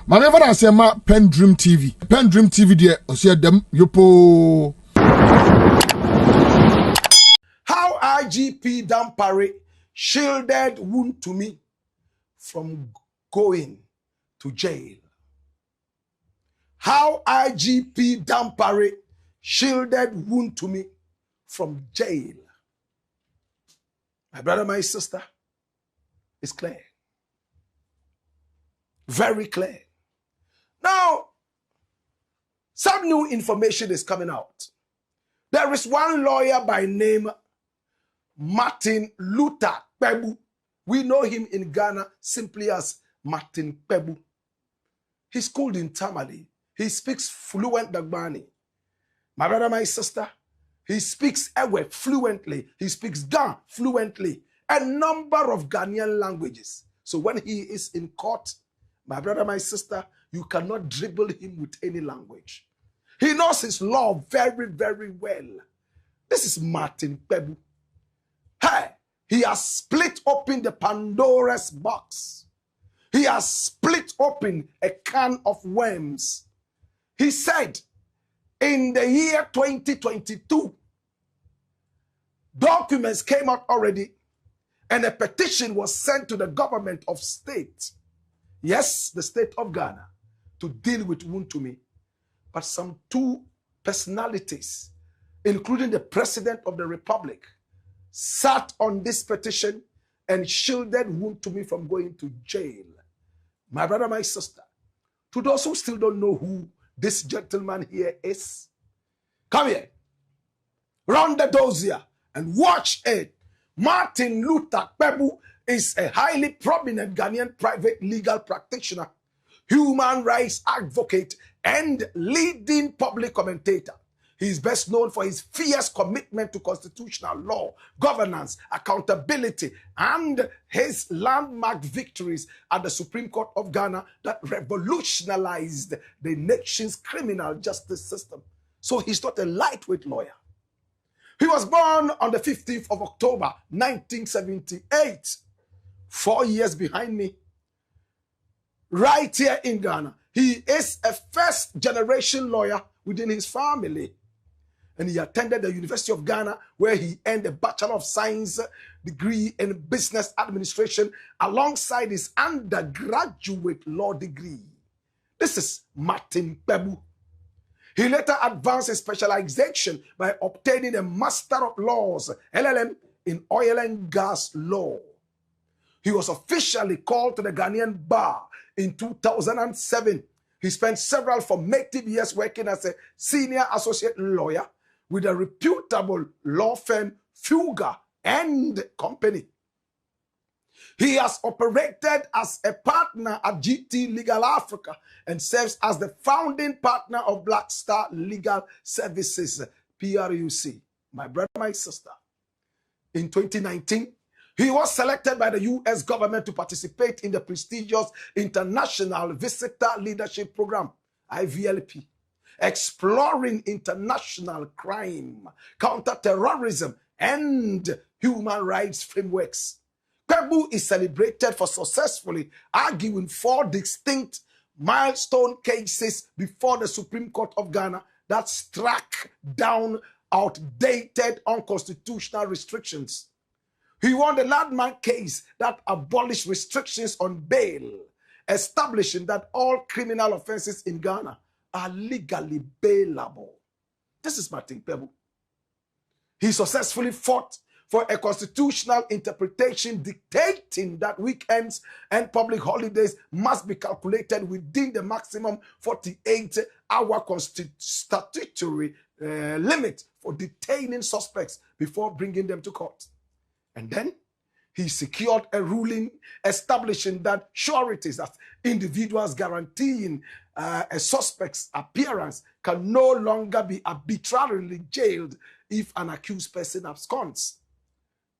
Manever I say ma PENDREAM TV. PENDREAM TV there, osia dem yopo. How IGP Dampare shielded Wontumi from going to jail. How IGP Dampare shielded Wontumi from jail. My brother, my sister, it's clear. Very clear. Now, some new information is coming out. There is one lawyer by name Martin Luther Pebbu. We know him in Ghana simply as Martin Pebbu. He's schooled in Tamale. He speaks fluent Dagbani. My brother, my sister, he speaks Ewe fluently. He speaks Ga fluently. A number of Ghanaian languages. So when he is in court, my brother, my sister, you cannot dribble him with any language. He knows his law very, very well. This is Martin Pebbu. Hey, he has split open the Pandora's box. He has split open a can of worms. He said, in the year 2022, documents came out already, and a petition was sent to the government of state. Yes, the state of Ghana, to deal with Wontumi. But some two personalities, including the president of the republic, sat on this petition and shielded Wontumi from going to jail. My brother, my sister, to those who still don't know who this gentleman here is, come here, round the dossier and watch it. Martin Luther Pebbu is a highly prominent Ghanaian private legal practitioner, human rights advocate, and leading public commentator. He is best known for his fierce commitment to constitutional law, governance, accountability, and his landmark victories at the Supreme Court of Ghana that revolutionized the nation's criminal justice system. So he's not a lightweight lawyer. He was born on the 15th of October, 1978. 4 years behind me. Right here in Ghana. He is a first-generation lawyer within his family. And he attended the University of Ghana, where he earned a Bachelor of Science degree in Business Administration alongside his undergraduate law degree. This is Martin Pebbu. He later advanced his specialization by obtaining a Master of Laws, LLM, in oil and gas law. He was officially called to the Ghanaian bar in 2007. He spent several formative years working as a senior associate lawyer with a reputable law firm, Fuga and Company. He has operated as a partner at GT Legal Africa and serves as the founding partner of Black Star Legal Services, PRUC. My brother, my sister. In 2019, he was selected by the U.S. government to participate in the prestigious International Visitor Leadership Program, IVLP, exploring international crime, counterterrorism, and human rights frameworks. Pebbu is celebrated for successfully arguing 4 distinct milestone cases before the Supreme Court of Ghana that struck down outdated unconstitutional restrictions. He won the landmark case that abolished restrictions on bail, establishing that all criminal offenses in Ghana are legally bailable. This is Martin Pebbu. He successfully fought for a constitutional interpretation dictating that weekends and public holidays must be calculated within the maximum 48-hour statutory limit for detaining suspects before bringing them to court. And then he secured a ruling establishing that sureties, that individuals guaranteeing a suspect's appearance, can no longer be arbitrarily jailed if an accused person absconds.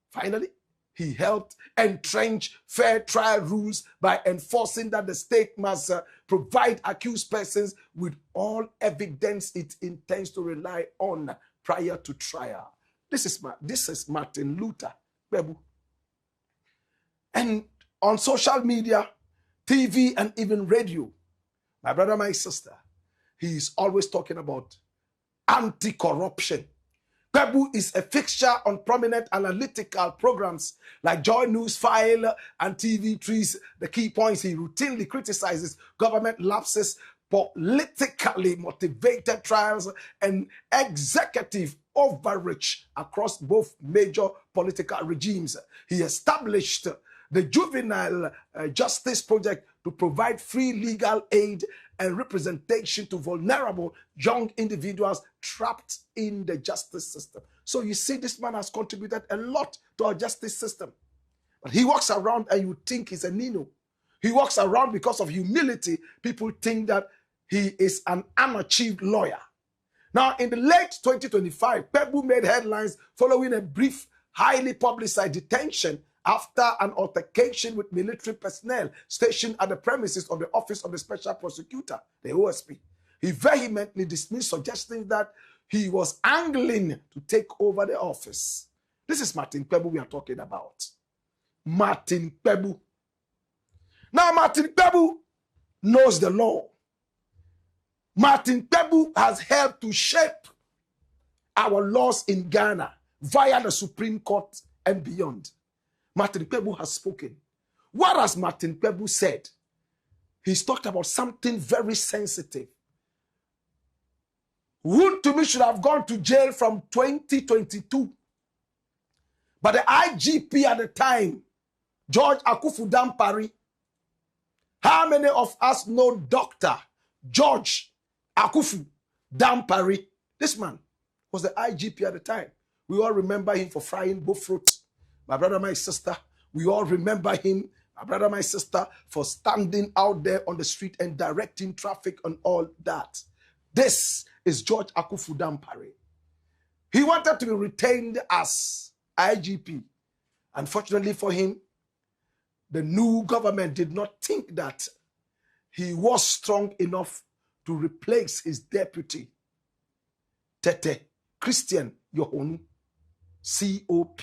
Finally, he helped entrench fair trial rules by enforcing that the state must provide accused persons with all evidence it intends to rely on prior to trial. This is Martin Luther Pebbu. And on social media, TV, and even radio, My brother, my sister, he is always talking about anti-corruption. Pebbu is a fixture on prominent analytical programs like Joy News File and TV3's The Key Points. He routinely criticizes government lapses, politically motivated trials, and executive overreach across both major political regimes. He established the Juvenile Justice Project to provide free legal aid and representation to vulnerable young individuals trapped in the justice system. So you see, this man has contributed a lot to our justice system. But he walks around and you think he's a Nino. He walks around because of humility. People think that he is an unachieved lawyer. Now, in the late 2025, Pebbu made headlines following a brief, highly publicized detention after an altercation with military personnel stationed at the premises of the Office of the Special Prosecutor, the OSP. He vehemently dismissed suggestions that he was angling to take over the office. This is Martin Pebbu we are talking about. Martin Pebbu. Now, Martin Pebbu knows the law. Martin Pebbu has helped to shape our laws in Ghana via the Supreme Court and beyond. Martin Pebbu has spoken. What has Martin Pebbu said? He's talked about something very sensitive. Wontumi should have gone to jail from 2022. But the IGP at the time, George Akuffo Dampare, how many of us know Dr. George Akuffo Dampare? This man was the IGP at the time. We all remember him for frying both fruits. My brother, my sister, we all remember him, my brother, my sister, for standing out there on the street and directing traffic and all that. This is George Akuffo Dampare. He wanted to be retained as IGP. Unfortunately for him, the new government did not think that he was strong enough to replace his deputy, Tete Christian Yohonu, COP.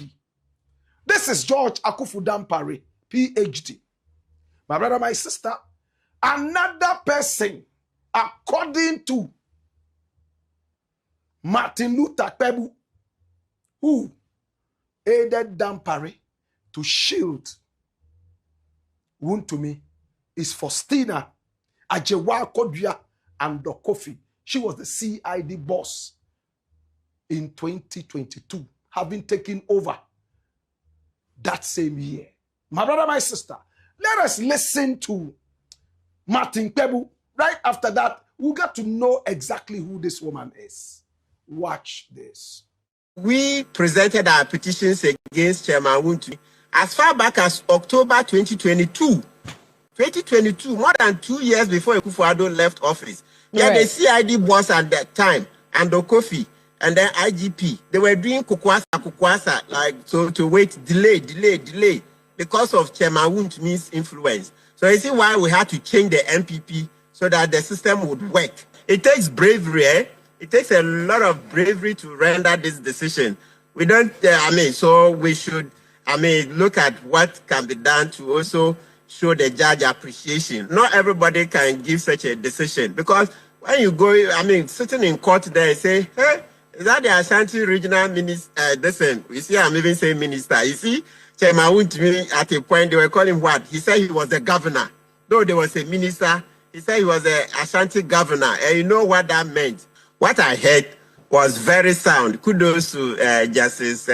This is George Akuffo Dampare, PhD. My brother, my sister, another person, according to Martin Luther Pebbu, who aided Dampare to shield Wontumi, is Faustina Ajewa-Kodua and Kofi. She was the CID boss in 2022, having taken over that same year. My brother, my sister, let us listen to Martin Pebbu. Right after that, we'll get to know exactly who this woman is. Watch this. We presented our petitions against Chairman Wontumi as far back as October 2022. 2022, more than 2 years before Akuffo-Addo left office. Yeah, the CID boss at that time, and Kofi, and then IGP, they were doing kukwasa, like, so to wait, delay, because of Chairman Wontumi's influence. So you see why we had to change the MPP so that the system would work. It takes bravery, eh? It takes a lot of bravery to render this decision. We don't, so we should, look at what can be done to also show the judge appreciation. Not everybody can give such a decision, because when you go, sitting in court there and say, hey, is that the Ashanti regional minister? Listen, you see, I'm even saying minister. You see, Chairman Wontumi, at a point, they were calling what? He said he was the governor. Though there was a minister, he said he was the Ashanti governor. And you know what that meant? What I heard was very sound. Kudos to Justice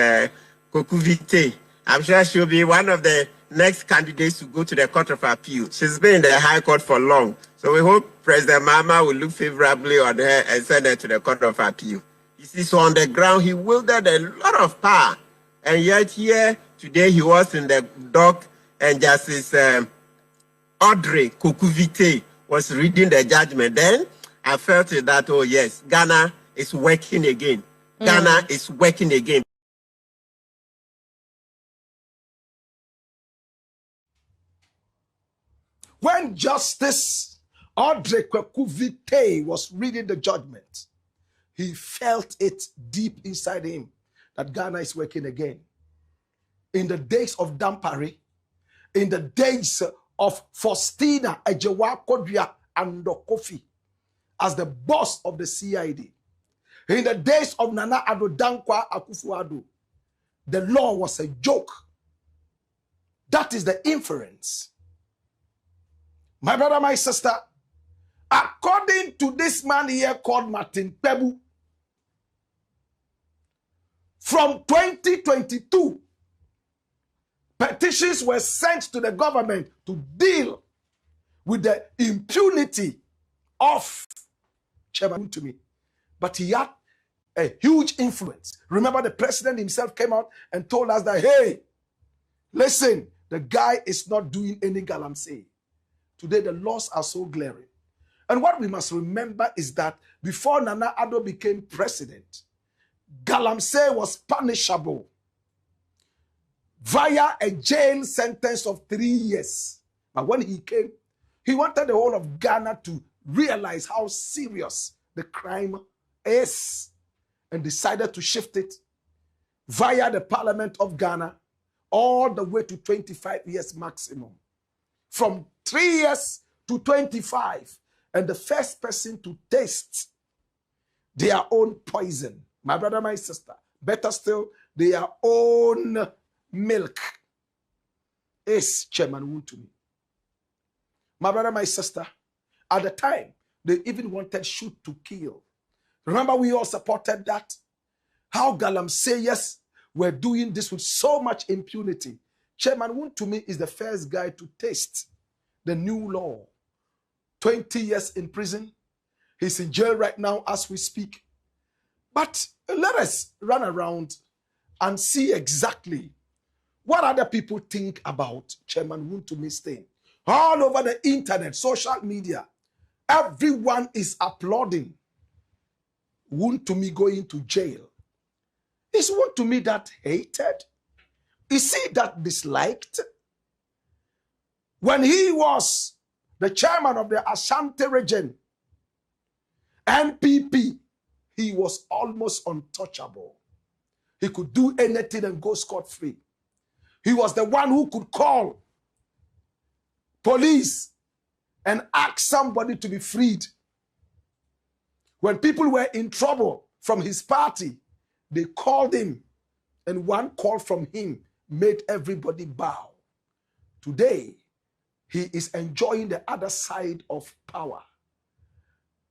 Kokuvite. I'm sure she'll be one of the next candidates to go to the Court of Appeal. She's been in the High Court for long. So we hope President Mahama will look favorably on her and send her to the Court of Appeal. You see, so on the ground, he wielded a lot of power. And yet here, today, he was in the dock, and Justice Audrey Kokuvite was reading the judgment. Then I felt that, oh yes, Ghana is working again. Ghana is working again. When Justice Audrey Kokuvite was reading the judgment, he felt it deep inside him that Ghana is working again. In the days of Dampare, in the days of Faustina Ajewa-Kodua Ando Kofi as the boss of the CID. In the days of Nana Addo Dankwa Akuffo, the law was a joke. That is the inference. My brother, my sister, according to this man here called Martin Pebbu, from 2022, petitions were sent to the government to deal with the impunity of Chairman Wontumi. But he had a huge influence. Remember, the president himself came out and told us that, hey, listen, the guy is not doing any galamsey. Today, the laws are so glaring. And what we must remember is that before Nana Addo became president, galamsey was punishable via a jail sentence of 3 years. But when he came, he wanted the whole of Ghana to realize how serious the crime is and decided to shift it via the Parliament of Ghana all the way to 25 years maximum. From 3 years to 25. And the first person to taste their own poison, my brother, my sister, better still, their own milk, is Chairman Wontumi. My brother, my sister, at the time, they even wanted shoot to kill. Remember, we all supported that? How galamseyers were doing this with so much impunity. Chairman Wontumi is the first guy to taste the new law. 20 years in prison. He's in jail right now as we speak. But let us run around and see exactly what other people think about Chairman Wontumi's thing. All over the internet, social media, everyone is applauding Wontumi going to jail. Is Wontumi that hated? Is he that disliked? When he was the chairman of the Ashanti region, NPP, he was almost untouchable. He could do anything and go scot-free. He was the one who could call police and ask somebody to be freed. When people were in trouble from his party, they called him, and one call from him made everybody bow. Today, he is enjoying the other side of power.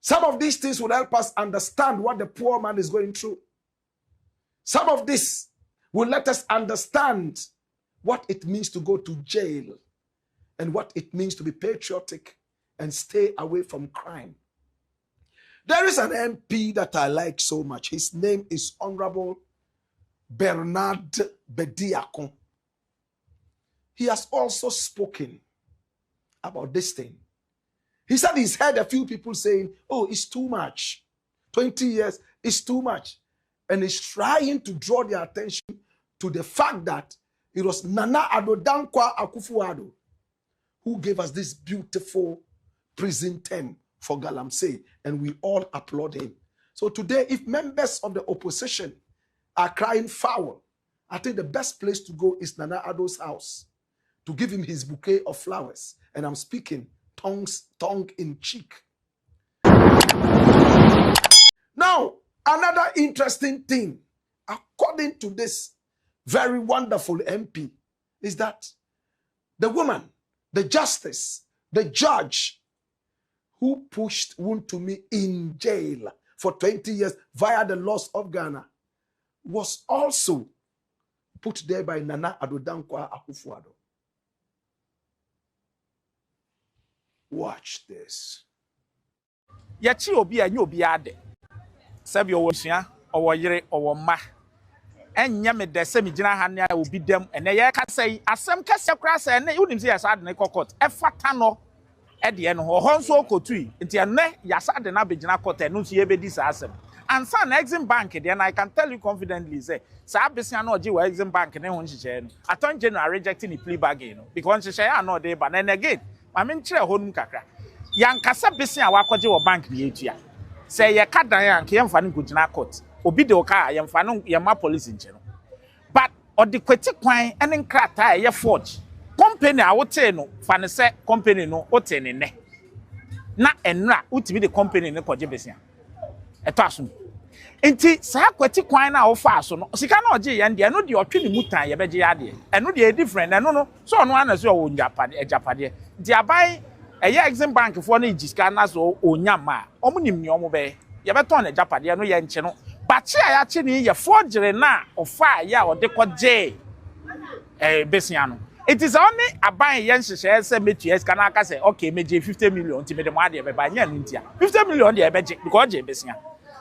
Some of these things will help us understand what the poor man is going through. Some of this will let us understand what it means to go to jail and what it means to be patriotic and stay away from crime. There is an MP that I like so much. His name is Honorable Bernard Bediakon. He has also spoken about this thing. He said he's heard a few people saying, oh, it's too much. 20 years is too much. And he's trying to draw their attention to the fact that it was Nana Addo Dankwa Akuffo who gave us this beautiful prison term for galamsey, and we all applaud him. So today, if members of the opposition are crying foul, I think the best place to go is Nana Addo's house to give him his bouquet of flowers. And I'm speaking tongue in cheek. Now, another interesting thing, according to this very wonderful MP, is that the woman, the justice, the judge who pushed Wontumi in jail for 20 years via the laws of Ghana was also put there by Nana Addo Dankwa Akuffo. Watch this. Yachi obi anyi obi ade. Sebi owo sua, owo yire, owo ma. Enya me de se mi gina ha ne obi dem ene ye ka sei asem kase kra se ne unim se yasa ade ne kokot. Efata no e de no ho nso okotui. Nti ene yasa ade na begina kot enu nso ye be di sa asem. Ansa na Exim Bank then I can tell you confidently say sa abesia na oji wa Exim Bank ne ho nhihye no. Attorney General rejecting the plea bargain no because nhihye ya no dey but then again I mean, honum kakra. Yankasa besi a wakoje wo bank bi etua. Se ye ka dan yank ye mfa no gujina court. Obi de oka ye mfa no ye ma police nche no. But odi kweti kwan ene nkrata ye forge. Company a wote no fa ne se company no wote ne ne. na enra utimi the company ne koje besia eto aso enti saa kwati kwan na ofa aso no sika na oje ye nde no de otwe ne mutan ye beje ya de eno de different eno no so no ana so o njapade di abai eye exim bank for na ijiska na so onyama omunim ni omo be ye beton na japade no ye nche no bachi aya chi ni ye forgery na ofa ya ode koje besia no. It is only a buying yen share say metu can I say okay meje 50 million ti me de mo ade be ba nya ntia 50 million de beje because je besia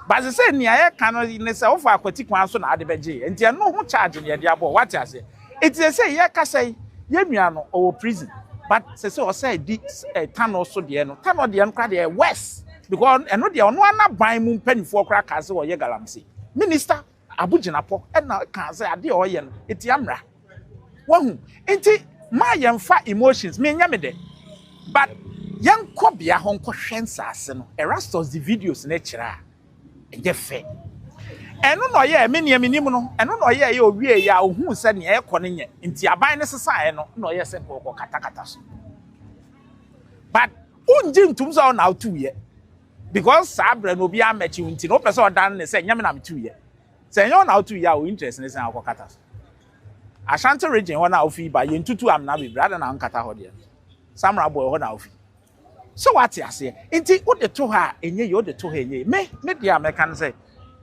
but they say nia ye kan ne say ofa akwati kwan so na ade beje ntia no ho charge ne de abo what I say it is say ye ka say ye nua no o prison but say o say di tano so de no tano de no kra de west because eno de ono ana ban mu mpanifo kra ka say o ye galamse minister abuginapo e na ka say ade o ye no eti amra Wahu, enti ma yemfa emotions me nya me de but yenko bia ho nko hwensa ase no erastos the videos na kira enje fe eno no ye me ne menim no eno no ye owie ya ohu se ne e ko ne nye enti aban ne sesa no no ye se ko katakata so but unji ntum so na otu ye because sabre no bia mechi unti no person dan ne se nya me na metu ye se nya na otu ye o interest ne se akọ kata so Ashanti region ho na ofi ba ye ntutu am na be brother na nkata ho de Samra boy ho na ofi so what ya say enti wo de to ha enye ye wo de to ha enye me de America kan say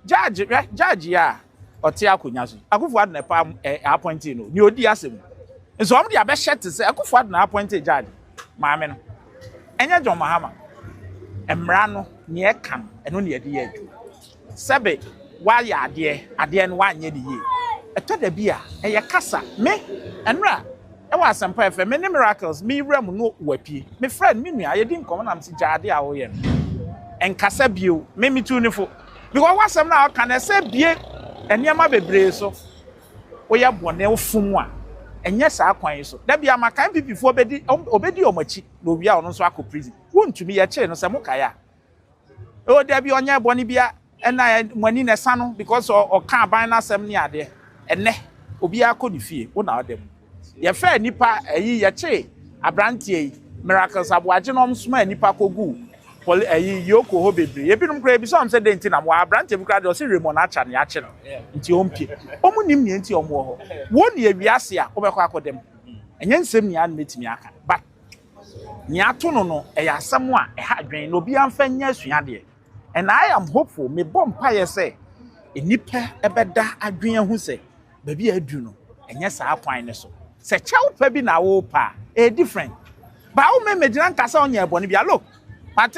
judge ya ote akonya so Akuffo ad na pa appointee no ni odi asem nso am de abe shet say Akuffo ad na appointee judge maame no enye John Mahama emra no ne e kan eno ne de ye adu sebe wa ya ade no wa anye de ye eto da bia eye kasa me enra e wa asempa efe me ne miracles me wram no wapie me friend me nua ye din kom na msi jade a wo ye enkasa bio me mitu ne fo because wasem na kan e se bie eniema bebre so wo ye bone wo fum a enye sa kwan so da bia makan pipifo obedi omachi no wi a ono so akọ prison wontumi ye che no se mokaya o da bia onye bone bia ena mwani ne sa no because o kan ban na asem ne ade ene obi akọ ni fie wo na odem ye fa nipa ayi ye che abrantie miracles aboaje no msoma nipa kogu ayi yoko ho bebre ye binum kra bi so am say denti na mo abrantie bi kra de o se remon acha ne ache no nti ompie omunim ne nti omo ho wo ne awiase a obekọ akodem enye nsem ne an metimi aka but ni ato no no e ya asem a e ha adwen no obi amfa nya asuade and I am hopeful me bompa ye say enipa ebeda adwen hu say baby adu no enye saa kwan ne so se chew pa bi na wo pa e different ba wo me medina nkasa onye ebone bia look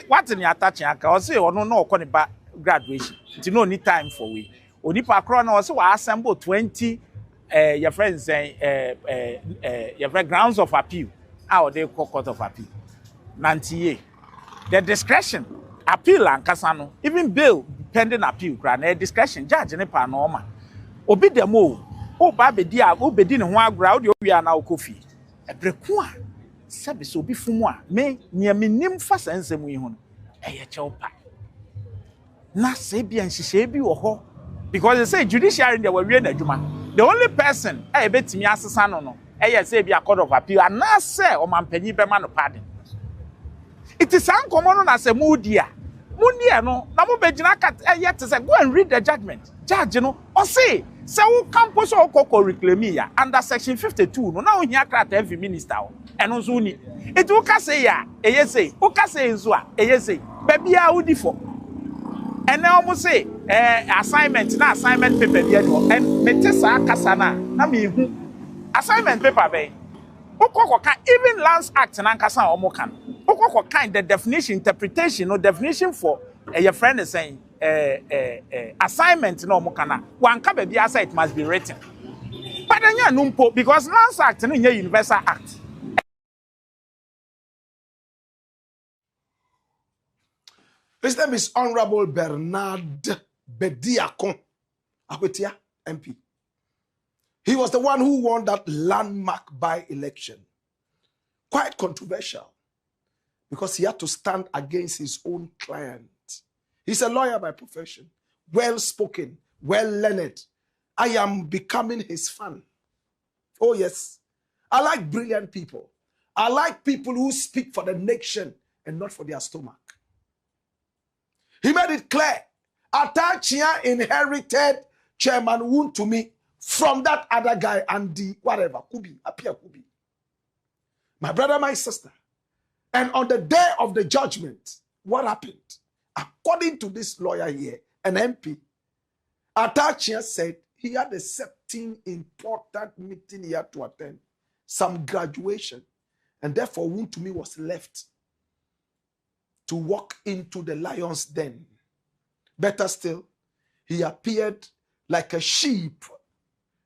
what ni attach aka o say ono na okọ ne ba graduation nti no need time for we onipa kro na o say wa assemble 20 your friends say your grounds of appeal how they call court of appeal nantiye the discretion appeal and kasano even bail pending appeal kra na discretion judge ne pa no ma obi demo o ba bedi a o bedi ne ho agra o de owia na okofi ebreku a sabe so obi fumu a me nim fa sansem yi ho no eye chewpa na se bia nhihye bi wo ho because they say judiciary dey we na adwuma the only person e betimi asesa no eye say bia court of appeal and na say o mampanyi be ma no pardon it is uncommon na say mudia munia no na mo begina kat eye to say go and read the judgment judge no o say wo campus o kokko reclaim ya under section 52 no na o hia krata every minister o eno so ni it wo ka say ya eye say wo ka say nso a eye say ba bia wo di for ene o mo say assignment paper bia no and me tesa kasa na me hu assignment paper be wo kan even lands act na kasa o mo kan wo kind the definition interpretation or definition for your friend is saying assignment no mo kana wan ka ba bia say it must be written but anya no mpo because lands act no nya universal act. His name is Honorable Bernard Bediakon Akwetia MP. He was the one who won that landmark by-election. Quite controversial because he had to stand against his own client. He's a lawyer by profession, well-spoken, well-learned. I am becoming his fan. Oh yes, I like brilliant people. I like people who speak for the nation and not for their stomach. He made it clear. Atachia inherited Chairman Wontumi from that other guy and the whatever, Kubi, Apia Kubi. My brother, my sister. And on the day of the judgment, what happened? According to this lawyer here, an MP, Atachia said he had a certain important meeting he had to attend, some graduation, and therefore Wontumi was left to walk into the lion's den. Better still, he appeared like a sheep,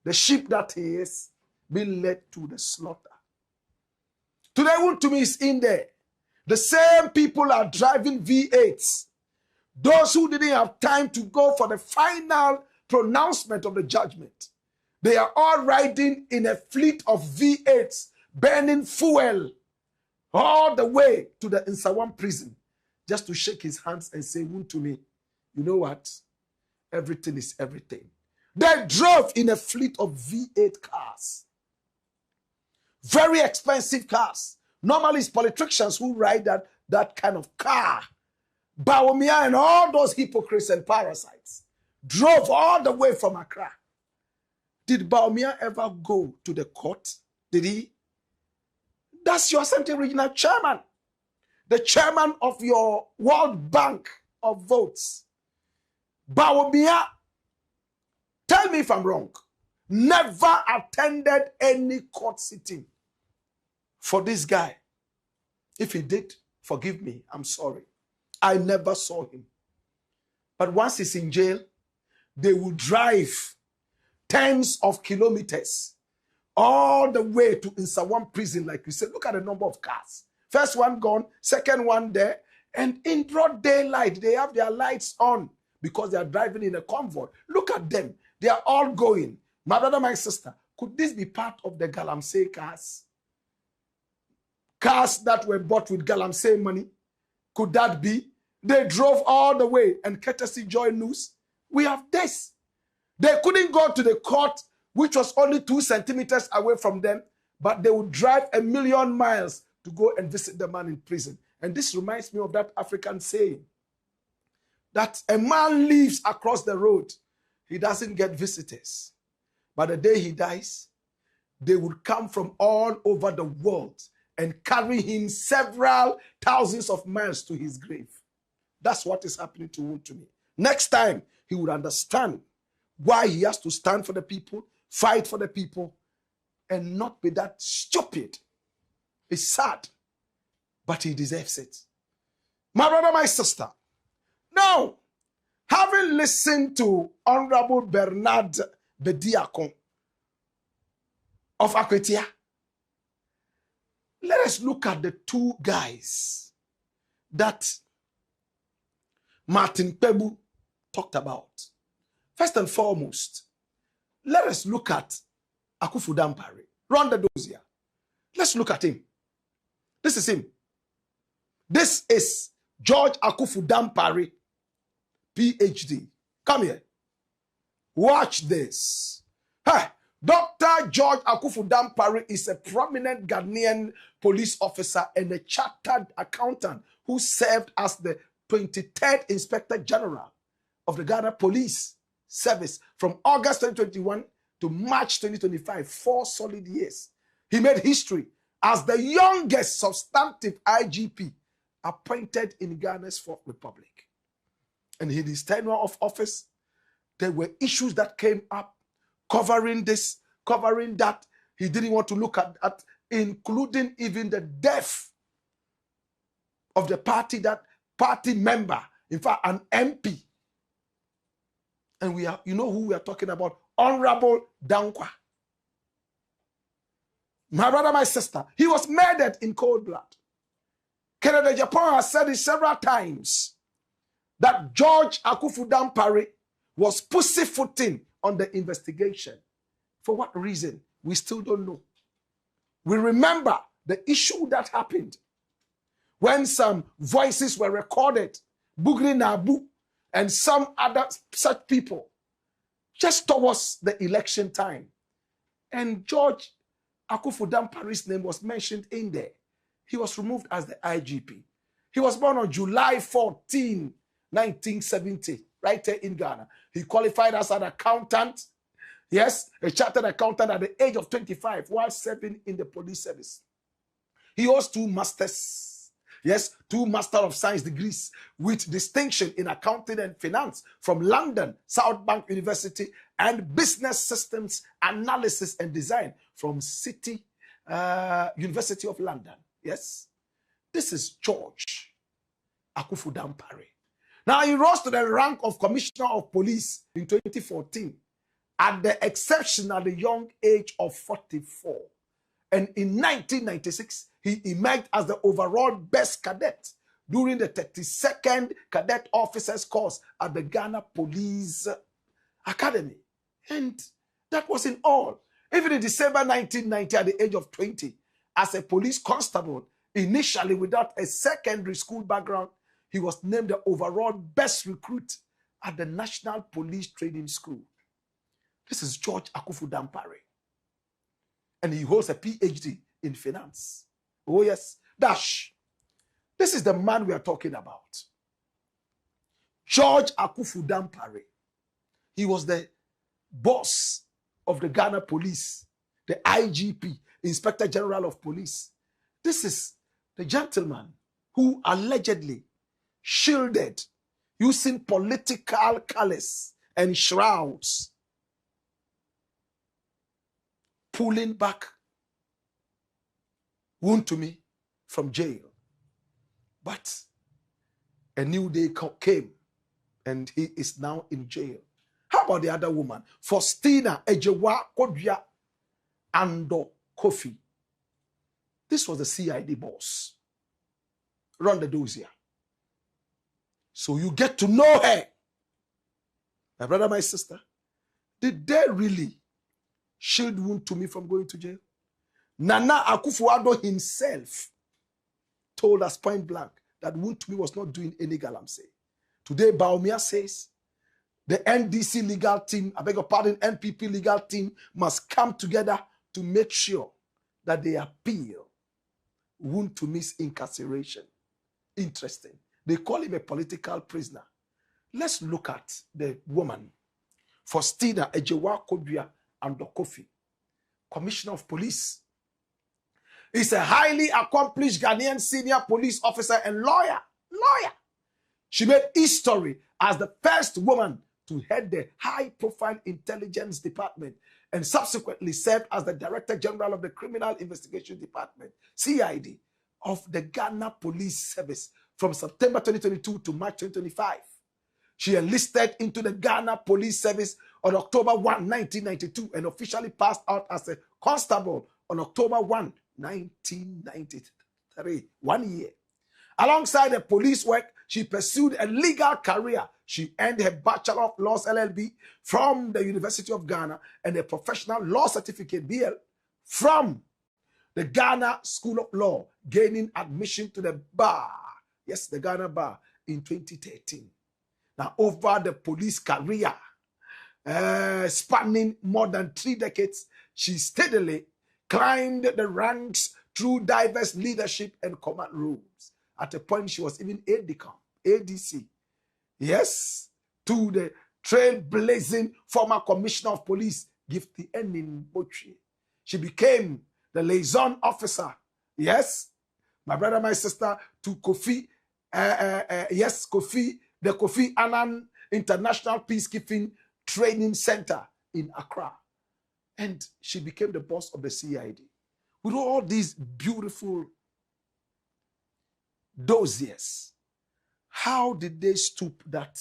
the sheep that he is, being led to the slaughter. Today, Wontumi is in there. The same people are driving V8s. Those who didn't have time to go for the final pronouncement of the judgment, they are all riding in a fleet of V8s, burning fuel all the way to the Nsawam prison, just to shake his hands and say, Wontumi, you know what? Everything is everything. They drove in a fleet of V8 cars. Very expensive cars. Normally, it's politicians who ride that kind of car. Bawumia and all those hypocrites and parasites drove all the way from Accra. Did Bawumia ever go to the court? Did he? That's your Central Regional Chairman. The chairman of your World Bank of Votes. Bawumia, tell me if I'm wrong, never attended any court sitting for this guy. If he did, forgive me, I'm sorry. I never saw him. But once he's in jail, they will drive tens of kilometers all the way to Nsawam prison, like you said. Look at the number of cars. First one gone, second one there, and in broad daylight, they have their lights on because they are driving in a convoy. Look at them. They are all going. My brother, my sister, could this be part of the Galamsey cars? Cars that were bought with Galamsey money? Could that be? They drove all the way, and courtesy Joy News, we have this. They couldn't go to the court, which was only 2 centimeters away from them, but they would drive 1,000,000 miles to go and visit the man in prison. And this reminds me of that African saying, that a man lives across the road, he doesn't get visitors. But the day he dies, they would come from all over the world and carry him several thousands of miles to his grave. That's what is happening to Wontumi. Next time, he would understand why he has to stand for the people, fight for the people, and not be that stupid. It's sad, but he deserves it. My brother, my sister, now, having listened to Honorable Bernard Bediakon of Akwetia, let us look at the 2 guys that Martin Pebbu talked about. First and foremost, let us look at Akuffo Dampare. Run the dossier. Let's look at him. This is him. This is George Akuffo Dampare, PhD. Come here. Watch this. Hey, Dr. George Akuffo Dampare is a prominent Ghanaian police officer and a chartered accountant who served as the 23rd Inspector General of the Ghana Police Service from August 2021 to March 2025, 4 solid years. He made history as the youngest substantive IGP appointed in Ghana's 4th Republic. And in his tenure of office, there were issues that came up covering this, covering that. He didn't want to look at including even the death of the party member, in fact, an MP. And you know who we are talking about? Honorable Dankwa. My brother, my sister, he was murdered in cold blood. Canada Japan has said it several times that George Akuffo Dampare was pussyfooting on the investigation. For what reason? We still don't know. We remember the issue that happened when some voices were recorded, Bugri Nabu and some other such people, just towards the election time. And George Akuffo Dampare's name was mentioned in there. He was removed as the IGP. He was born on July 14, 1970, right here in Ghana. He qualified as an accountant. Yes, a chartered accountant at the age of 25 while serving in the police service. He holds 2 masters. Yes, 2 Master of Science degrees with distinction in accounting and finance from London, South Bank University, and business systems analysis and design from City University of London. Yes, this is George Akuffo Dampare. Now, he rose to the rank of Commissioner of Police in 2014 at the exceptionally young age of 44. And in 1996, he emerged as the overall best cadet during the 32nd Cadet Officers Course at the Ghana Police Academy. And that wasn't all. Even in December 1990, at the age of 20, as a police constable, initially without a secondary school background, he was named the overall best recruit at the National Police Training School. This is George Akuffo Dampare. And he holds a PhD in finance. Oh yes, dash. This is the man we are talking about. George Akuffo Dampare. He was the boss of the Ghana Police, the IGP, Inspector General of Police. This is the gentleman who allegedly shielded using political colors and shrouds, pulling back Wontumi from jail. But a new day came and he is now in jail. How about the other woman? Faustina Ejewa Kodria Ando Kofi. This was the CID boss. Run the dossier. So you get to know her. My brother, my sister, did they really shield Wontumi from going to jail? Nana Akufo-Addo himself told us point blank that Wontumi was not doing any galamsey. Today, Baumia says the NDC legal team, I beg your pardon, NPP legal team must come together to make sure that they appeal Wontumi's incarceration. Interesting. They call him a political prisoner. Let's look at the woman, Faustina Ejewa Kodria Ando Kofi, Commissioner of Police. He's a highly accomplished Ghanaian senior police officer and lawyer. She made history as the first woman to head the high-profile intelligence department and subsequently served as the Director General of the Criminal Investigation Department, CID, of the Ghana Police Service from September 2022 to March 2025. She enlisted into the Ghana Police Service on October 1, 1992 and officially passed out as a constable on October 1, 1993, 1 year. Alongside the police work, she pursued a legal career. She earned her Bachelor of Laws LLB from the University of Ghana and a professional law certificate BL from the Ghana School of Law, gaining admission to the bar. Yes, the Ghana bar in 2013. Now, over the police career, spanning more than 3 decades, she steadily climbed the ranks through diverse leadership and command roles. At a point, she was even ADC. Yes, to the trailblazing former Commissioner of Police, Gifty Enin Bochi. She became the liaison officer, yes, my brother, my sister, to Kofi, the Kofi Annan International Peacekeeping Training Center in Accra. And she became the boss of the CID. With all these beautiful dossiers, how did they stoop that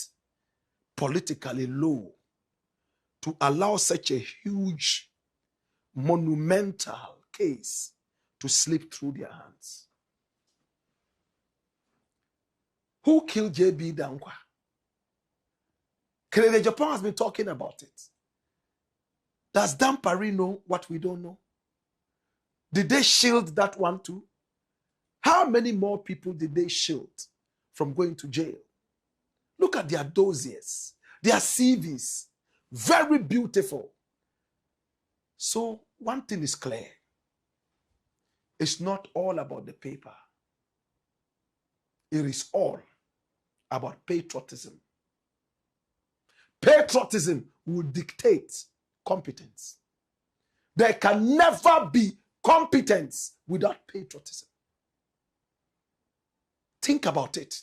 politically low to allow such a huge, monumental case to slip through their hands? Who killed J.B. Dankwa? Kennedy Japan has been talking about it. Does Dampare know what we don't know? Did they shield that one too? How many more people did they shield from going to jail? Look at their dossiers, their CVs. Very beautiful. So one thing is clear. It's not all about the paper. It is all about patriotism. Patriotism will dictate competence. There can never be competence without patriotism. Think about it.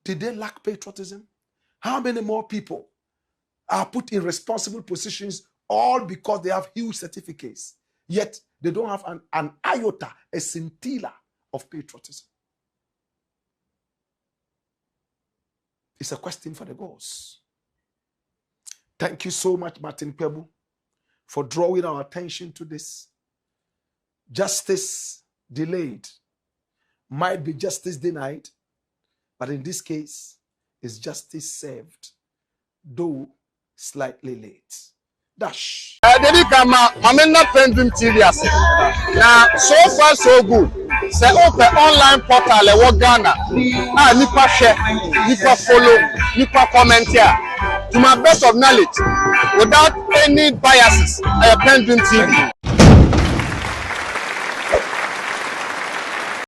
Did they lack patriotism? How many more people are put in responsible positions all because they have huge certificates, yet they don't have an iota, a scintilla of patriotism? It's a question for the gods. Thank you so much, Martin Pebbu, for drawing our attention to this. Justice delayed might be justice denied, but in this case, it's justice served, though slightly late. Dash. Dedi kama mamena PENDREAM TV ase. Na so far so good. Say open online portal e wo Ghana. Nipa share, nipa follow, nipa comment here. To my best of knowledge, without any biases, PENDREAM TV.